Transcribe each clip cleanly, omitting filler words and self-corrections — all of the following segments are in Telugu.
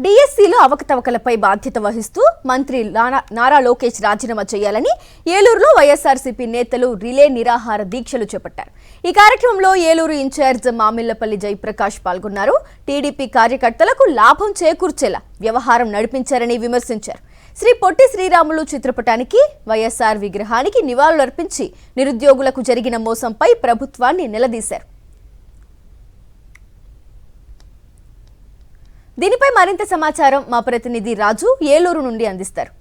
డిఎస్సీలో అవకతవకలపై బాధ్యత వహిస్తూ మంత్రి నారా లోకేష్ రాజీనామా చేయాలని ఏలూరులో వైఎస్ఆర్సీపీ నేతలు రిలే నిరాహార దీక్షలు చేపట్టారు. ఈ కార్యక్రమంలో ఏలూరు ఇన్ఛార్జ్ మామిళ్లపల్లి జయప్రకాష్ పాల్గొన్నారు. టీడీపీ కార్యకర్తలకు లాభం చేకూర్చేలా వ్యవహారం నడిపించారని విమర్శించారు. శ్రీ పొట్టి శ్రీరాములు చిత్రపటానికి, వైఎస్ఆర్ విగ్రహానికి నివాళులర్పించి నిరుద్యోగులకు జరిగిన మోసంపై ప్రభుత్వాన్ని నిలదీశారు. దీనిపై మరింత సమాచారం మా ప్రతినిధి రాజు ఏలూరు నుండి అందిస్తారు.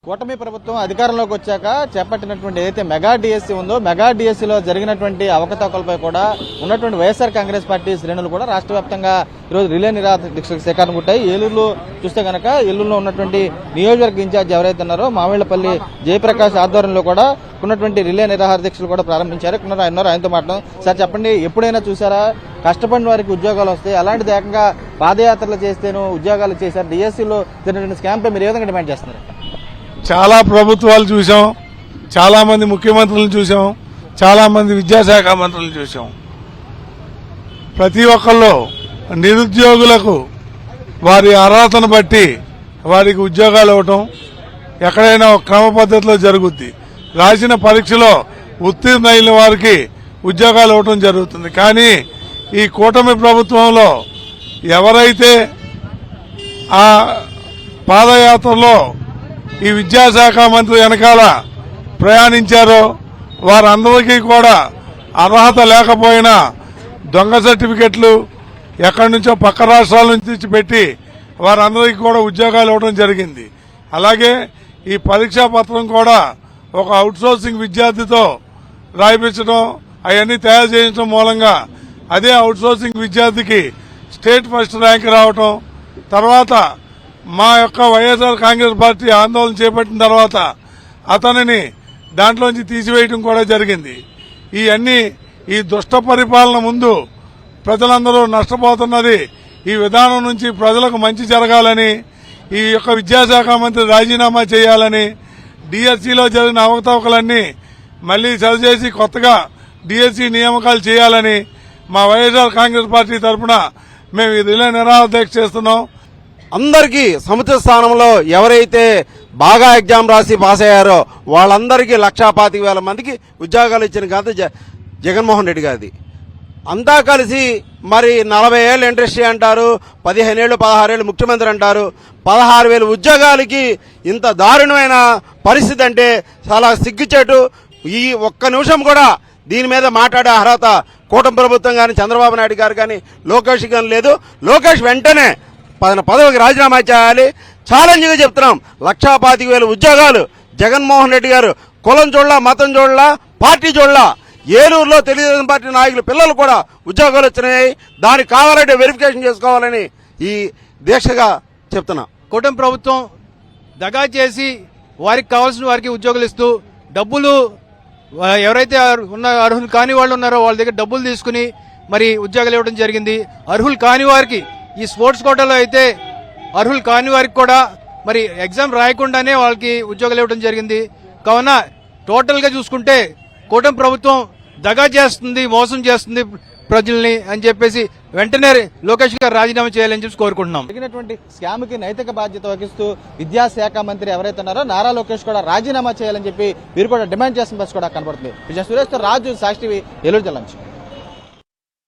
కూటమి ప్రభుత్వం అధికారంలోకి వచ్చాక చేపట్టినటువంటి ఏదైతే మెగా డిఎస్సీ ఉందో, మెగా డిఎస్సీలో జరిగినటువంటి అవకతవకలపై కూడా ఉన్నటువంటి వైఎస్ఆర్ కాంగ్రెస్ పార్టీ శ్రేణులు కూడా రాష్ట్ర వ్యాప్తంగా ఈరోజు రిలే నిరాహార దీక్షకు శ్రీకారం చుట్టాయి. ఏలూరులో చూస్తే కనుక ఏలూరులో ఉన్నటువంటి నియోజకవర్గ ఇన్ఛార్జ్ ఎవరైతే ఉన్నారో మామిళ్లపల్లి జయప్రకాష్ ఆధ్వర్యంలో కూడా ఉన్నటువంటి రిలే నిరాహార దీక్షలు కూడా ప్రారంభించారు. ఆయనతో మాట్లాడడం. సార్ చెప్పండి, ఎప్పుడైనా చూసారా కష్టపడిన వారికి ఉద్యోగాలు వస్తాయి, అలాంటిది ఏకంగా పాదయాత్రలు చేస్తేనూ ఉద్యోగాలు చేశారు. డిఎస్సీలో జరిగినటువంటి స్కామ్ పై మీరు ఏ విధంగా డిమాండ్ చేస్తున్నారు? చాలా ప్రభుత్వాలు చూసాం, చాలా మంది ముఖ్యమంత్రులను చూసాం, చాలా మంది విద్యాశాఖ మంత్రులను చూసాం. ప్రతి ఒక్కళ్ళు నిరుద్యోగులకు వారి అర్హతను బట్టి వారికి ఉద్యోగాలు ఇవ్వటం ఎక్కడైనా ఒక క్రమ పద్ధతిలో జరుగుద్ది. రాసిన పరీక్షలో ఉత్తీర్ణులైన వారికి ఉద్యోగాలు ఇవ్వటం జరుగుతుంది. కానీ ఈ కూటమి ప్రభుత్వంలో ఎవరైతే ఆ పాదయాత్రలో ఈ విద్యాశాఖ మంత్రి వెనకాల ప్రయాణించారో వారందరికీ కూడా అర్హత లేకపోయినా దొంగ సర్టిఫికెట్లు ఎక్కడి నుంచో పక్క రాష్ట్రాల నుంచి తెచ్చిపెట్టి వారందరికీ కూడా ఉద్యోగాలు ఇవ్వడం జరిగింది. అలాగే ఈ పరీక్షా పత్రం కూడా ఒక అవుట్సోర్సింగ్ విద్యార్థితో రాయిపించడం, అవన్నీ తయారు చేయించడం మూలంగా అదే అవుట్సోర్సింగ్ విద్యార్థికి స్టేట్ ఫస్ట్ ర్యాంక్ రావటం, తర్వాత మా యొక్క వైఎస్ఆర్ కాంగ్రెస్ పార్టీ ఆందోళన చేపట్టిన తర్వాత అతనిని దాంట్లోంచి తీసివేయడం కూడా జరిగింది. ఈ దుష్ట పరిపాలన ముందు ప్రజలందరూ నష్టపోతున్నది. ఈ విధానం నుంచి ప్రజలకు మంచి జరగాలని, ఈ యొక్క విద్యాశాఖ మంత్రి రాజీనామా చేయాలని, డిఎస్సీలో జరిగిన అవకతవకలన్నీ మళ్లీ సరిచేసి కొత్తగా డిఎస్సీ నియామకాలు చేయాలని మా వైఎస్ఆర్ కాంగ్రెస్ పార్టీ తరఫున మేము ఈ రిలే నిరాహార దీక్ష చేస్తున్నాం. అందరికీ సముచిత స్థానంలో ఎవరైతే బాగా ఎగ్జామ్ రాసి పాస్ అయ్యారో వాళ్ళందరికీ 1,25,000 మందికి ఉద్యోగాలు ఇచ్చిన ఘనత జగన్మోహన్ రెడ్డి గారిది. అంతా కలిసి మరి 40 ఏళ్ళు ఇండస్ట్రీ అంటారు, 15 ఏళ్ళు 16 ఏళ్ళు ముఖ్యమంత్రి అంటారు. 16,000 ఉద్యోగాలకి ఇంత దారుణమైన పరిస్థితి అంటే చాలా సిగ్గుచేటు. ఈ ఒక్క నిమిషం కూడా దీని మీద మాట్లాడే అర్హత కూటమి ప్రభుత్వం కానీ, చంద్రబాబు నాయుడు గారు కానీ, లోకేష్ కానీ లేదు. లోకేష్ వెంటనే పదవికి రాజీనామా చేయాలి. ఛాలెంజ్గా చెప్తున్నాం. 1,25,000 ఉద్యోగాలు జగన్మోహన్ రెడ్డి గారు కులం చూడలా, మతం చూడలా, పార్టీ చూడలా. ఏలూరులో తెలుగుదేశం పార్టీ నాయకుల పిల్లలు కూడా ఉద్యోగాలు వచ్చినాయి. దానికి కావాలంటే వెరిఫికేషన్ చేసుకోవాలని ఈ దీక్షగా చెప్తున్నా. కూటమి ప్రభుత్వం దగా చేసి వారికి కావాల్సిన వారికి ఉద్యోగాలు ఇస్తూ డబ్బులు ఎవరైతే అర్హులు కాని వాళ్ళు ఉన్నారో వాళ్ళ దగ్గర డబ్బులు తీసుకుని మరి ఉద్యోగాలు ఇవ్వడం జరిగింది. అర్హులు కాని వారికి ఈ స్పోర్ట్స్ కోటాలో అయితే అర్హులు కాని వారికి కూడా మరి ఎగ్జామ్ రాయకుండానే వాళ్ళకి ఉద్యోగాలు ఇవ్వడం జరిగింది. కావున టోటల్ గా చూసుకుంటే కూటమి ప్రభుత్వం దగా చేస్తుంది, మోసం చేస్తుంది ప్రజల్ని అని చెప్పేసి వెంటనే లోకేష్ గారు రాజీనామా చేయాలని చెప్పి కోరుకుంటున్నాం. జరిగినటువంటి స్కామ్ కి నైతిక బాధ్యత వహిస్తూ విద్యాశాఖ మంత్రి ఎవరైతే ఉన్నారో నారా లోకేష్ కూడా రాజీనామా చేయాలని చెప్పి వీరు కూడా డిమాండ్ చేస్తున్న బస్ కూడా కనబడుతుంది. విజయ సురేష్, రాజు, సాక్షి టీవీ, ఏలూరు జిల్లా నుంచి.